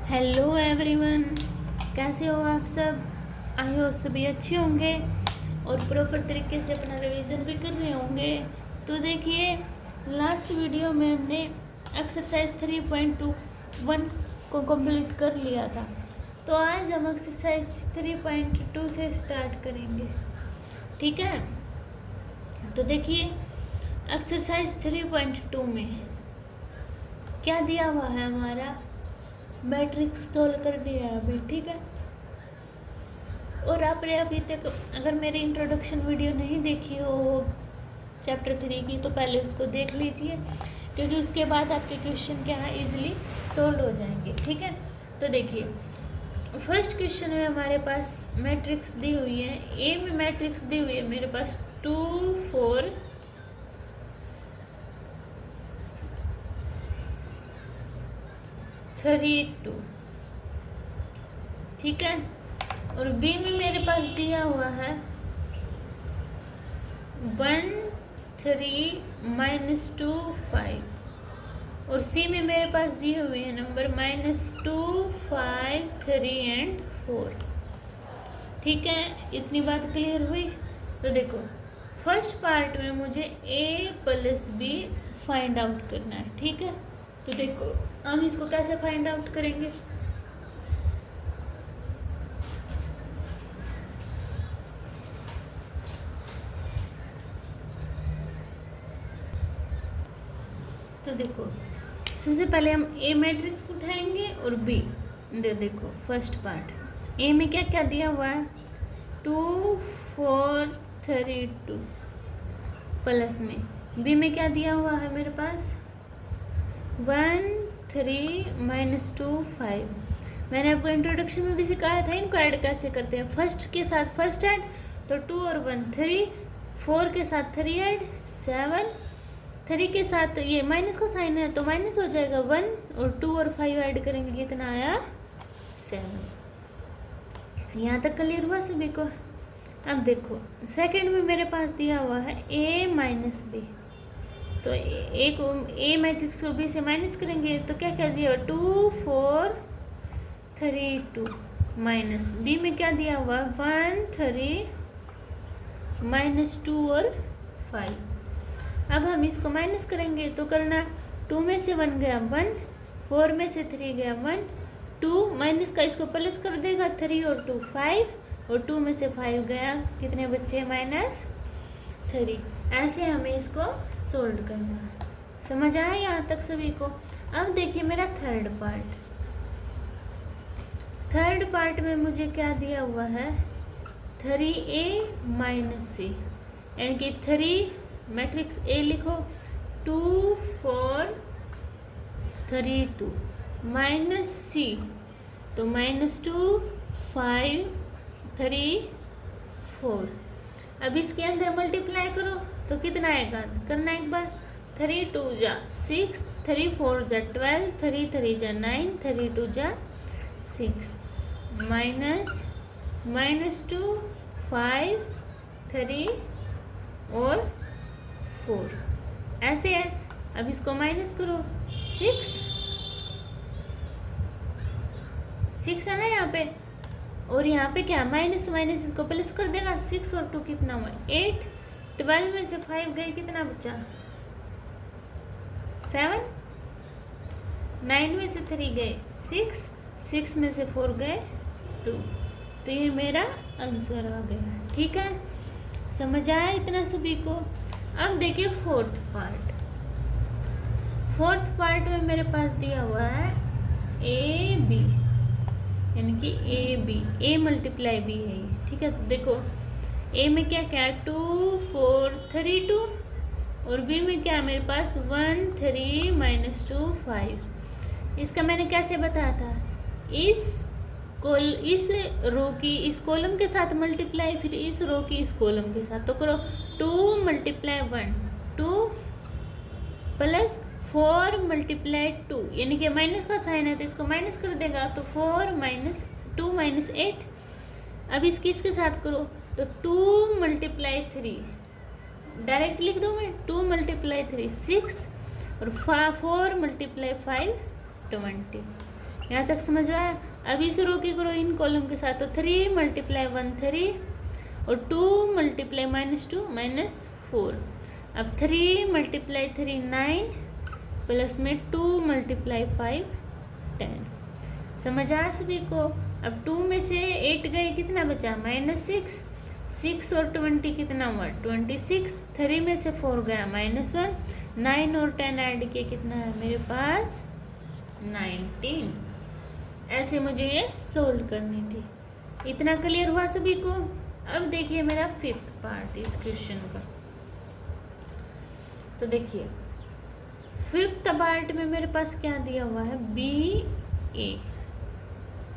Hello everyone, कैसे हो आप सब। आई हो सभी अच्छे होंगे और प्रॉपर तरीके से अपना रिवीजन भी कर रहे होंगे। तो देखिए, लास्ट वीडियो में हमने एक्सरसाइज 3.21 को कंप्लीट कर लिया था। तो आज हम एक्सरसाइज 3.2 से स्टार्ट करेंगे, ठीक है। तो देखिए, एक्सरसाइज 3.2 में क्या दिया हुआ है, हमारा मैट्रिक्स सोल्व करनी है अभी, ठीक है। और आपने अभी तक अगर मेरी इंट्रोडक्शन वीडियो नहीं देखी हो चैप्टर 3 की, तो पहले उसको देख लीजिए, क्योंकि उसके बाद आपके क्वेश्चन क्या है इजीली सोल्व हो जाएंगे, ठीक है। तो देखिए, फर्स्ट क्वेश्चन में हमारे पास मैट्रिक्स दी हुई है। ए में मैट्रिक्स दी हुई है मेरे पास 2 4 3 2, ठीक है। और बी में मेरे पास दिया हुआ है 1 3 -2 5, और सी में मेरे पास दिए हुए हैं नंबर -2 5 3 एंड 4, ठीक है। इतनी बात क्लियर हुई। तो देखो, फर्स्ट पार्ट में मुझे ए प्लस बी फाइंड आउट करना है, ठीक है। तो देखो, हम इसको कैसे फाइंड आउट करेंगे। तो देखो, सबसे पहले हम ए मैट्रिक्स उठाएंगे और बी। देखो फर्स्ट पार्ट, ए में क्या क्या दिया हुआ है 2 4 3 2, प्लस में बी में क्या दिया हुआ है मेरे पास 1 3 -2 5। मैंने आपको इंट्रोडक्शन में भी सिखाया था इनको ऐड कैसे करते हैं। फर्स्ट के साथ फर्स्ट ऐड, तो 2 और 1 3, 4 के साथ 3 ऐड 7, 3 के साथ ये माइनस का साइन है तो माइनस हो जाएगा 1, और 2 और 5 ऐड करेंगे कितना आया 7। यहाँ तक क्लियर हुआ सभी को। अब देखो, सेकंड में मेरे पास दिया हुआ है a माइनस बी, तो ए को ए मैट्रिक्स को बी से माइनस करेंगे तो क्या क्या दिया हुआ 2 4 3 2, माइनस बी में क्या दिया हुआ 1 3 -2 और 5। अब हम इसको माइनस करेंगे तो करना 2 में से 1 गया 1, 4 में से 3 गया 1, 2 माइनस का इसको प्लस कर देगा 3 और 2 5, और 2 में से 5 गया, कितने बच्चे -3। ऐसे हमें इसको सोल्व करना है। समझ आया यहाँ तक सभी को। अब देखिए मेरा थर्ड पार्ट में मुझे क्या दिया हुआ है 3a माइनस सी, यानी कि 3 मैट्रिक्स ए लिखो 2 4 3 2 माइनस सी, तो -2 5 3 4। अब इसके अंदर मल्टीप्लाई करो तो कितना आएगा, करना एक बार 3 2 जा 6, 3 4 जा 12, 3 3 जा 9, 3 2 जा 6, माइनस -2 5 3 और 4, ऐसे है। अब इसको माइनस करो 6 है ना यहाँ पे, और यहाँ पे क्या माइनस माइनस इसको प्लस कर देगा 6 और 2 कितना हुआ 8, 12 में से 5 गए कितना बचा 7, 9 में से 3 गए 6, 6 में से 4 गए 2, तो ये मेरा आंसर आ गया, ठीक है। समझ आया इतना सभी को। अब देखिए फोर्थ पार्ट में मेरे पास दिया हुआ है ए बी, यानी कि A B, A multiply B है ये, ठीक है। तो देखो, ए में क्या क्या 2 4 3 2, और बी में क्या मेरे पास 1 3 -2 5। इसका मैंने कैसे बताया था, इस रो की इस कॉलम के साथ मल्टीप्लाई, फिर इस रो की इस कॉलम के साथ, तो करो 2 × 1 2 प्लस 4 × 2, यानी कि माइनस का साइन है तो इसको माइनस कर देगा, तो 4 - 2 - 8। अब इसके साथ करो तो 2 × 3, डायरेक्ट लिख दूँ मैं 2 × 3 6, और 4 × 5 20, यहाँ तक समझ में आया। अब इस रो की करो इन कॉलम के साथ, तो 3 × 1 3 और 2 × -2 -4। अब 3 × 3 9 प्लस में 2 × 5 10। समझ आया सभी को। अब 2 में से 8 गए, कितना बचा -6, 6 और 20 कितना हुआ 26, 3 में से 4 गया -1, 9 और 10 ऐड किए कितना है मेरे पास 19। ऐसे मुझे ये सोल्व करनी थी। इतना क्लियर हुआ सभी को। अब देखिए मेरा 5th पार्ट इस क्वेश्चन का। तो देखिए 5th पार्ट में मेरे पास क्या दिया हुआ है BA।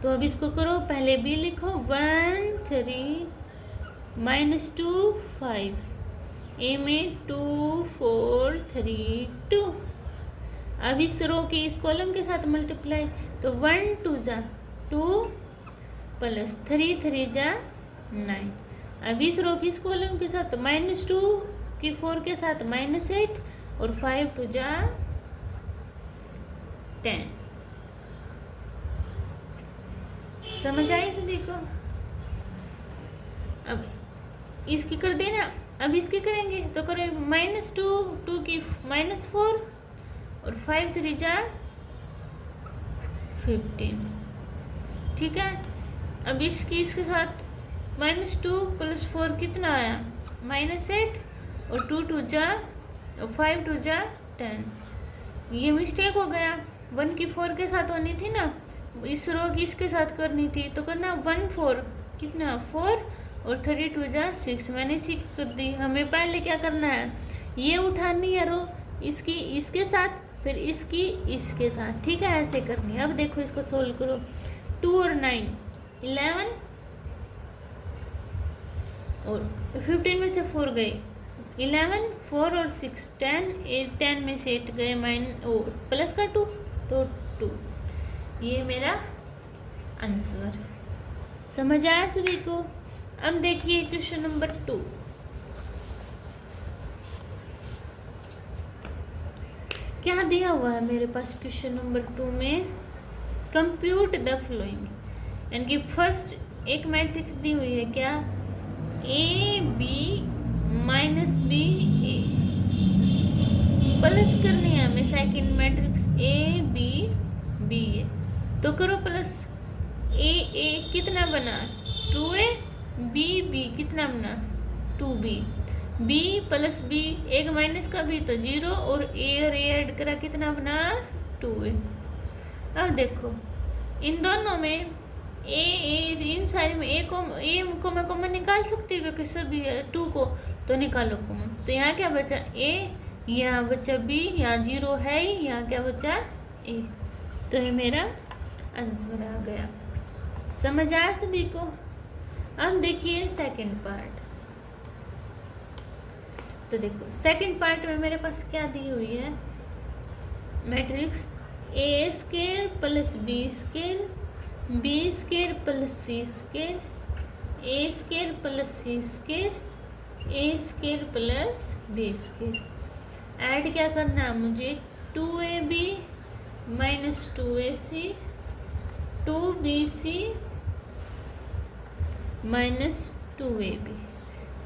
तो अब इसको करो, पहले B लिखो 1 3 -2 5, A में 2 4 3 2। अब इस रो के इस कॉलम के साथ मल्टीप्लाई, तो 1 2 जा 2 प्लस 3 3 जा 9। अब इस रो की इस कॉलम के साथ -2 की 4 के साथ -8 और 5 2 जा 10। समझ आई सभी को। अब इसकी कर देना, अब इसकी करेंगे तो करो -2 2 की -4 और 5 3 जा 15। ठीक है। अब इसकी इसके साथ -2 + 4 कितना आया -8 और 2 2 जा 5 2 जा 10। ये मिस्टेक हो गया, 1 की 4 के साथ होनी थी ना, इस रो की इसके साथ करनी थी, तो करना 1 4 कितना 4 और 3 2 जा 6। मैंने इसी कर दी। हमें पहले क्या करना है, ये उठानी है रो इसकी इसके साथ, फिर इसकी इसके साथ। ठीक है, ऐसे करनी है। अब देखो इसको सोल्व करो। 2 और 9 11 और 15 में से 4 गए 11, 4 और 6 10, 10 में से 8 गए प्लस का 2 तो 2। ये मेरा आंसर। समझ आया सभी को। अब देखिए क्वेश्चन नंबर 2। क्या दिया हुआ है मेरे पास क्वेश्चन नंबर 2 में, कंप्यूट द फ्लोइंग, यानी कि फर्स्ट एक मैट्रिक्स दी हुई है क्या AB - BA, प्लस करनी है हमें सेकंड मैट्रिक्स AB BA। तो करो प्लस AA कितना बना 2A, BB कितना बना 2B, B + B एक माइनस का भी तो 0 और A और A ऐड करा कितना बना 2A। अब देखो इन दोनों में इन सारे में A को मैं कॉमन निकाल सकती हूँ क्योंकि सभी 2 को, तो निकालो कॉमन। तो यहाँ क्या बचा A, यहाँ बचा B, यहाँ 0 है ही, यहाँ क्या बचा A। तो ये मेरा आंसर आ गया। समझ आया सभी को। अब देखिए सेकंड पार्ट। तो देखो सेकंड पार्ट में मेरे पास क्या दी हुई है matrix A² + B² B² + C² A² + C² A² + B²। Add क्या करना है मुझे 2AB - 2AC 2BC - 2AB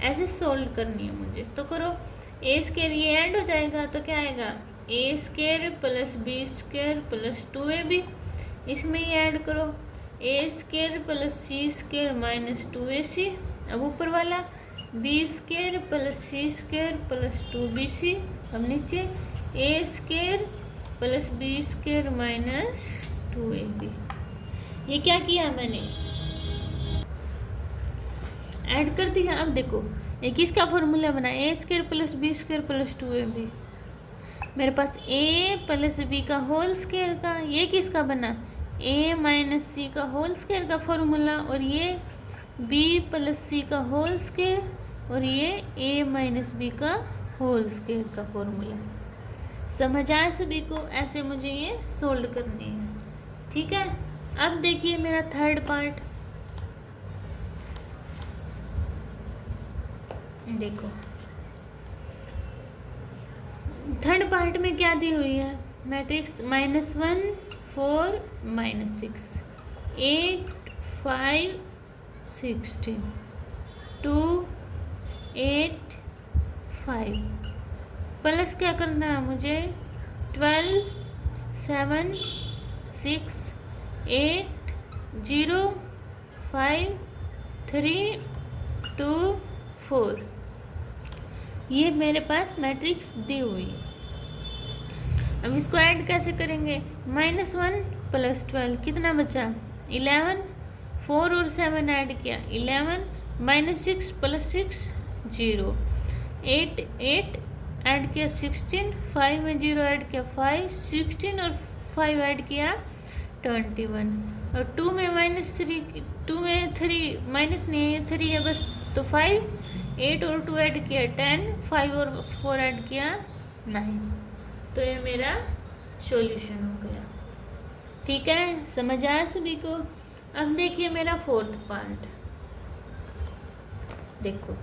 ऐसे सोल्व करनी है मुझे। तो करो A² ये ऐड हो जाएगा तो क्या आएगा A² + B² + 2AB। इसमें ये ऐड करो A² + C² - 2AC। अब ऊपर वाला B² + C² + 2BC। अब नीचे A² + B² - 2AB। ये क्या किया मैंने ऐड कर दिया। अब देखो ये किसका फॉर्मूला बना A² + B² + 2AB। मेरे पास A + B का होल स्क्वायर का, ये किसका बना A - C का होल स्क्वायर का फॉर्मूला, और ये B + C का होल स्क्वायर और ये A - B का होल स्क्वायर का फॉर्मूला। समझ आया सभी को। ऐसे मुझे ये सोल्व करनी है। ठीक है। अब देखिए मेरा थर्ड पार्ट। देखो थर्ड पार्ट में क्या दी हुई है मैट्रिक्स -1 4 माइनस 6, 8 5 16, 2 8 5 प्लस क्या करना है मुझे 12 7 6 8 0 5 3 2 4। ये मेरे पास मैट्रिक्स दी हुई है। अब इसको ऐड कैसे करेंगे? -1 + 12 कितना बचा 11, 4 और 7 ऐड किया 11, -6 + 6 0, 8 8 ऐड किया 16, 5 में 0 ऐड किया 5, 16 और 5 ऐड किया 21, और 2 में -3, 2 में 3 माइनस नहीं है 3 है बस, तो 5, 8 और 2 ऐड किया 10, 5 और 4 ऐड किया 9। तो ये मेरा सॉल्यूशन हो गया। ठीक है, समझ आया सभी को? अब देखिए मेरा फोर्थ पार्ट। देखो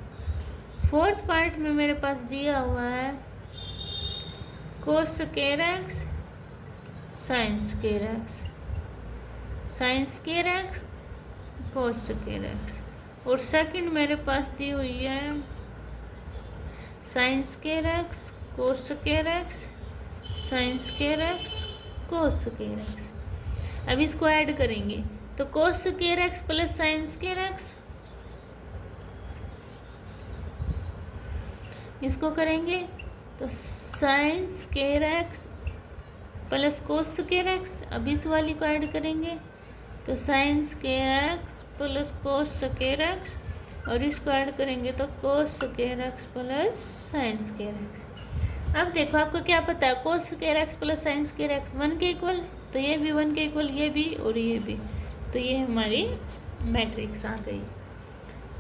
फोर्थ पार्ट में मेरे पास दिया हुआ है cos square x sine square x, sine square x cos square x, और सेकंड मेरे पास दी हुई है sine square x cos square x, sine square x cos square x. अब इसको ऐड करेंगे तो cos square x plus sine square x, इसको करेंगे तो sine square x plus cos square x. अब इस वाली को ऐड करेंगे तो sine square x plus cos square x, और इसको ऐड करेंगे तो cos square x plus sine square x. अब देखो आपको क्या पता है, cos square x plus sine square x 1 के इक्वल, तो ये भी 1 के इक्वल, ये भी और ये भी, तो ये हमारी मैट्रिक्स आ गई।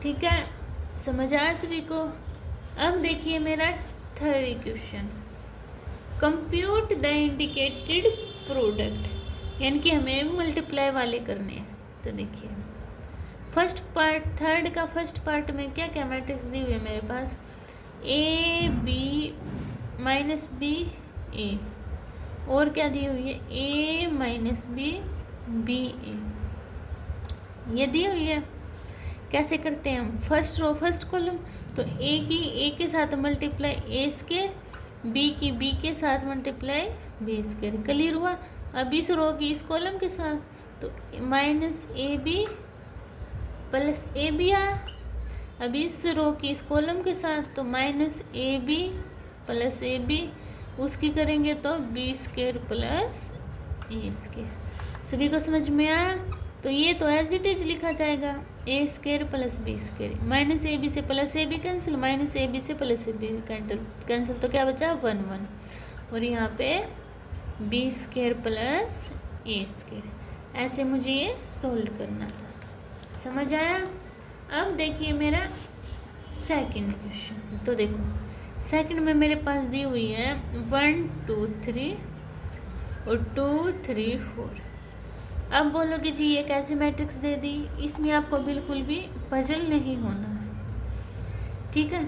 ठीक है, समझ आया सभी को? अब देखिए मेरा third question, compute the indicated product, यानी कि हमें मल्टीप्लाई वाले करने हैं। तो देखिए फर्स्ट पार्ट, थर्ड का फर्स्ट पार्ट में क्या क्या मैट्रिक्स दी हुई है मेरे पास, ए बी माइनस बी ए, और क्या दी हुई है ए माइनस बी बी ए, ये दी हुई है। कैसे करते हैं हम, फर्स्ट रो फर्स्ट कॉलम, तो ए की ए के साथ मल्टीप्लाई ए स्क्वायर, बी की बी के साथ मल्टीप्लाई बी स्क्वायर, क्लियर हुआ। अब इस रो की इस कॉलम के साथ तो माइनस ए बी प्लस ए बी आया। अब इस रो की इस कॉलम के साथ तो माइनस ए बी प्लस ए बी, उसकी करेंगे तो बी स्क्वायर प्लस ए स्क्वायर। सभी को समझ में आया? तो ये तो एज इट इज लिखा जाएगा a square plus b square, minus A b से प्लस ए बी कैंसिल, माइनस ए बी से प्लस ए बी कैंसिल, तो क्या बचा 1 1, और यहाँ पे बी स्क्वायर प्लस ए स्क्वायर। ऐसे मुझे ये सोल्व करना था। समझ आया? अब देखिए मेरा सेकंड क्वेश्चन। तो देखो सेकंड में मेरे पास दी हुई है 1 2 3 और 2 3 4। अब बोलोगे जी ये कैसे मैट्रिक्स दे दी, इसमें आपको बिल्कुल भी पजल नहीं होना है। ठीक है,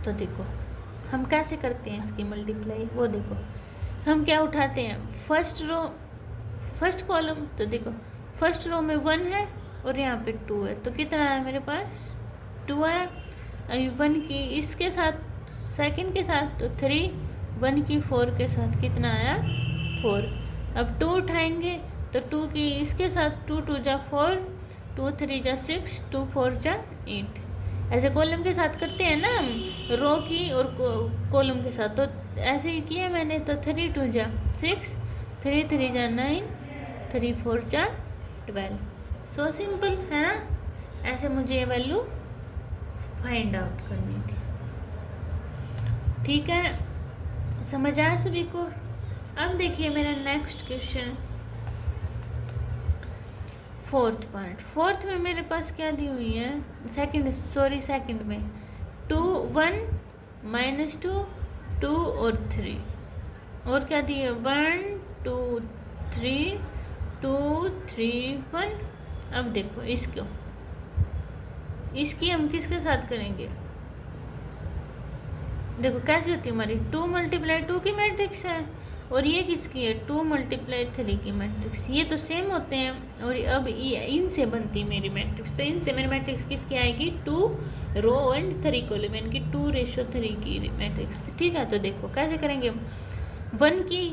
तो देखो हम कैसे करते हैं इसकी मल्टीप्लाई, वो देखो हम क्या उठाते हैं, फर्स्ट रो फर्स्ट कॉलम, तो देखो फर्स्ट रो में 1 है और यहाँ पे 2 है, तो कितना आया मेरे पास 2 आया। अभी 1 की इसके साथ सेकंड के साथ तो 3, 1 की 4 के साथ कितना आया 4। अब 2 उठाएंगे तो 2 की इसके साथ 2 2 जा 4, 2 3 जा 6, 2 4 जा 8। ऐसे कॉलम के साथ करते हैं ना हम, रो की और कॉलम के साथ, तो ऐसे ही किया मैंने। तो 3 2 जा 6, 3 3 जा 9, 3 4 जा 12। सो सिंपल है ना? ऐसे मुझे ये वैल्यू फाइंड आउट करनी थी। ठीक है, समझ आया सभी को? अब देखिए मेरा next question, fourth part. Fourth में मेरे पास क्या दी हुई है, सेकंड में 2 1 -2 2 और 3, और क्या दी है 1 2 3 2 3 1। अब देखो इसकी हम किसके साथ करेंगे, देखो कैसी होती है हमारी 2 × 2 की मैट्रिक्स है, और ये किसकी है 2 × 3 की मैट्रिक्स, ये तो सेम होते हैं। और अब ये इनसे बनती है मेरी मैट्रिक्स, तो इनसे मेरी मैट्रिक्स किसकी आएगी 2 रो एंड 3 कॉलम, यानी कि 2:3 की मैट्रिक्स। ठीक है, तो देखो कैसे करेंगे हम। 1 की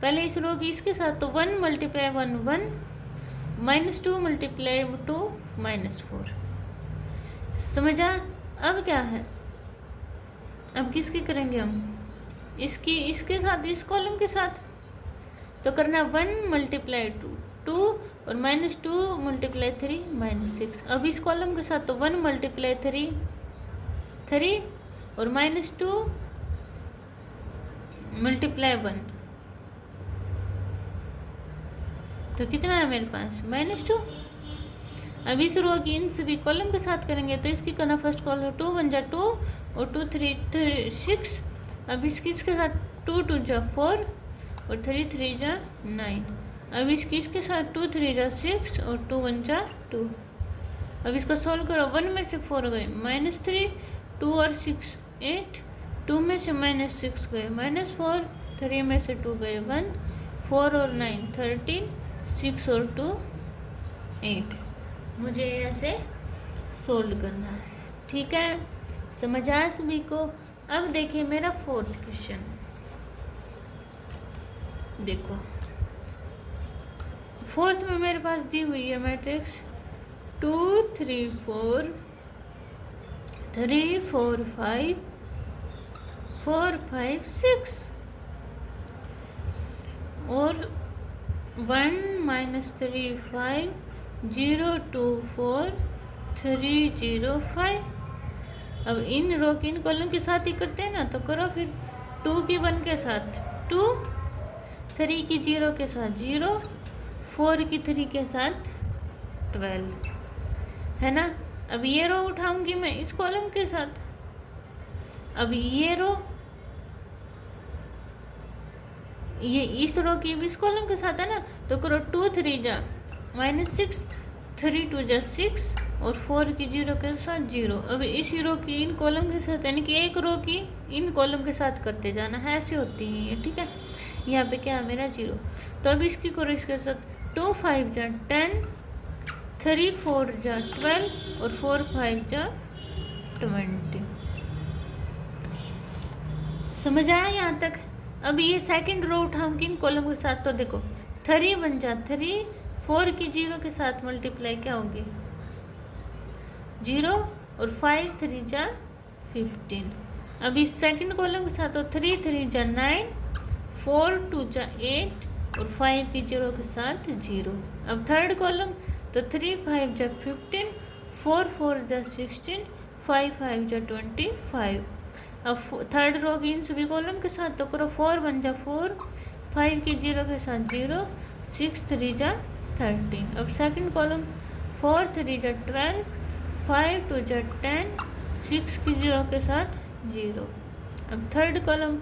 पहले इस रो की इसके साथ, तो 1 × 1 1 -2 × 2 -4। समझा। अब क्या है, अब किसकी करेंगे हम, इसकी इसके साथ, इस कॉलम के साथ, तो करना 1 × 2 2 और -2 × 3 -6। अब इस कॉलम के साथ तो 1 × 3 3 और -2 × 1, तो कितना है मेरे पास -2। अब इस रो की इन सभी कॉलम के साथ करेंगे, तो इसकी करना फर्स्ट कॉलम 2 × 1 2 और 2 3 6। अब इसकी इसके साथ 2 2 4 और 3 3 9। अब इसकी इसके साथ 2 3 6 और 2 1 2। अब इसका सॉल्व करो, 1 में से 4 गए -3, 2 और 6 8, 2 में से -6 गए -4, 3 में से 2 गए 1, 4 और 9 13, 6 और 2 8। मुझे ऐसे सोल्व करना है। ठीक है, समझ आया सभी को। अब देखिए मेरा 4th क्वेश्चन, देखो 4th में मेरे पास दी हुई है मैट्रिक्स 2 3 4 3 4 5 4 5 6 और 1 -3 5 0 2 4 3 0 5। अब इन रो की इन कॉलम के साथ ही करते हैं ना, तो करो फिर 2 की 1 के साथ 2, 3 की 0 के साथ 0, 4 की 3 के साथ 12, है ना। अब ये रो उठाऊंगी मैं इस कॉलम के साथ, अब ये रो ये इस रो की इस कॉलम के साथ है ना, तो करो 2 3 -6, 3 2 6 और 4 की 0 के साथ 0। अब इस रो की इन कॉलम के साथ, यानी कि एक रो की इन कॉलम के साथ करते जाना है, ऐसे होती है ये। ठीक है, यहाँ पे क्या है मेरा 0, तो अब इसकी करो इसके साथ 2 5 10, 3 4 12 और 4 5 20। समझ आया यहाँ तक। अब ये सेकंड रो उठाऊंगी इन कॉलम के साथ, तो देखो 3 1 3, 4 की 0 के साथ मल्टीप्लाई क्या होगी 0 और 5 3 15। अब इस सेकंड कॉलम के साथ तो 3 3 9, 4 2 8 और 5 की 0 के साथ 0। अब थर्ड कॉलम तो 3 5 15, 4 4 16, 5 5 25। अब थर्ड रो की इन सभी कॉलम के साथ तो करो 4 1 4, 5 की 0 के साथ 0, 6 3 13। अब सेकंड कॉलम 4 3 12, 5 2 10, 6 की 0 के साथ 0। अब थर्ड कॉलम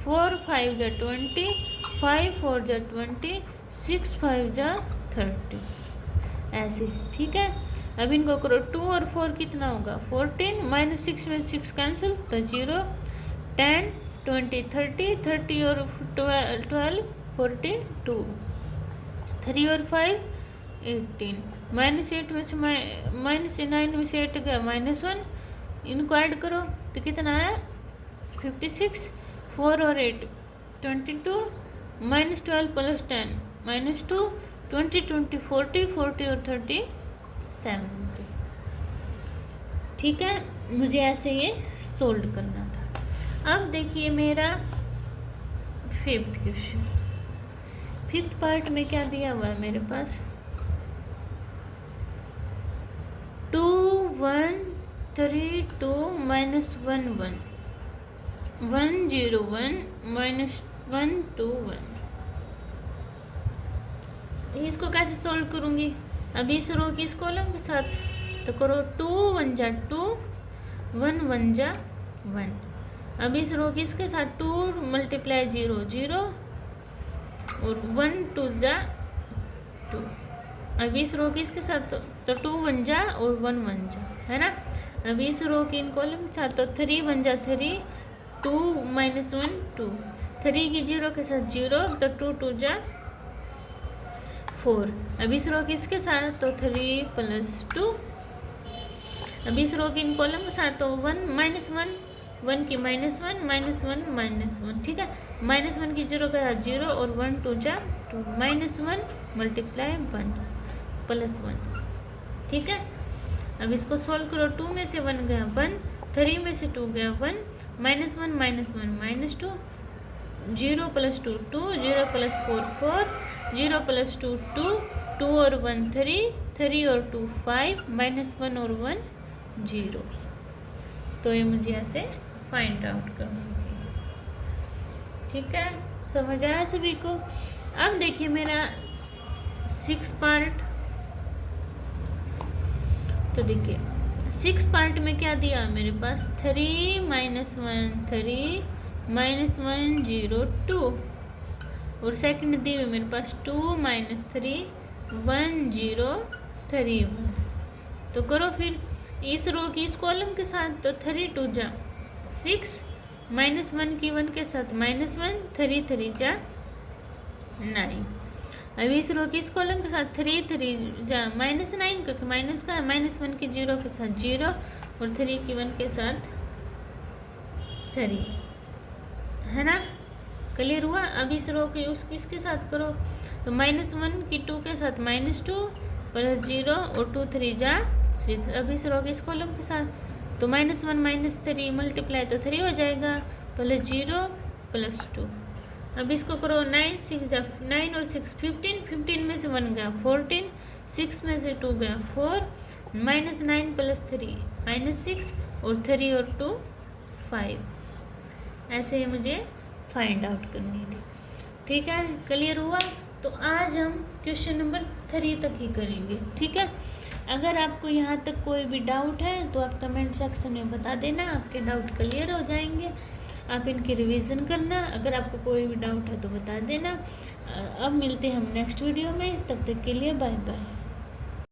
4 5 20, 5 4 20, 6 5 30, ऐसे। ठीक है, अब इनको करो 2 और 4 कितना होगा 14, -6 में 6 कैंसिल तो 0, 10 20 30, 30 और 12 42, 3 और 5 18, -8 में से -9 में से 8 गया -1, इनको ऐड करो तो कितना है 56, 4 और 8 22, -12 + 10 -2, 20 20 40 40 और 30 70। ठीक है, मुझे ऐसे ये सोल्व करना था। अब देखिए मेरा 5th क्वेश्चन, 5th पार्ट में क्या दिया हुआ है मेरे पास 2 1 3 2 -1 1 1 0 1 -1 2 1। इसको कैसे सॉल्व करूँगी, अभी इस रो की इस कॉलम के साथ तो करो 2 1 2, 1 1 1। अब इस रो की इसके साथ 2 × 0 0 और 1 2 2। अब इस रो की इसके साथ तो 2 1 और 1 1 है ना। अब इस रो की इन कॉलम के साथ तो 3 1 3, 2 -1 2, 3 की 0 के साथ 0, तो 2 2 जा 4। अब इस रो की इसके साथ तो 3 + 2। अब इस रो की इन कॉलम के साथ तो 1 -1, 1 की -1 -1 -1, ठीक है। -1 की 0 के साथ 0 और 1 2 जा 2, -1 × 1 +1, ठीक है। अब इसको सोल्व करो, 2 में से 1 गया 1, 3 में से 2 गया 1, -1 -1 -2, 0 + 2 2, 0 + 4 4, 0 + 2 2, 2 और 1 3, 3 और 2 5, -1 और 1 0। तो ये मुझे ऐसे फाइंड आउट करनी थी, ठीक है। समझ आया सभी को? अब देखिए मेरा 6 पार्ट। तो देखिए 6 पार्ट में क्या दिया मेरे पास, 3 - 1 3 -1 0 2, और सेकंड दी हुई मेरे पास 2 - 3 1 0 3 1। तो करो फिर इस रो की इस कॉलम के साथ तो 3 2 जा 6, -1 की 1 के साथ -1, 3 3 जा 9। अब इस रो की इस कॉलम के साथ 3 3 जा -9, क्योंकि माइनस का है, -1 की 0 के साथ 0 और 3 की 1 के साथ 3, है ना। क्लियर हुआ? अब इस रो के उस किसके साथ करो, तो -1 की 2 के साथ -2 + 0 और 2 3 जा 6। अब इस रो के इस कॉलम के साथ तो -1 -3 मल्टीप्लाई तो 3 हो जाएगा, +0 + 2। अब इसको करो, 9 6 जा 9 और 6 15, 15 में से 1 गया 14, 6 में से 2 गया 4, -9 + 3 -6 और 3 और 2 5। ऐसे ही मुझे फाइंड आउट करनी थी, ठीक है। क्लियर हुआ? तो आज हम क्वेश्चन नंबर 3 तक ही करेंगे, ठीक है। अगर आपको यहाँ तक कोई भी डाउट है तो आप कमेंट सेक्शन में बता देना, आपके डाउट क्लियर हो जाएंगे। आप इनकी रिवीजन करना, अगर आपको कोई भी डाउट है तो बता देना। अब मिलते हैं हम नेक्स्ट वीडियो में, तब तक के लिए बाय बाय।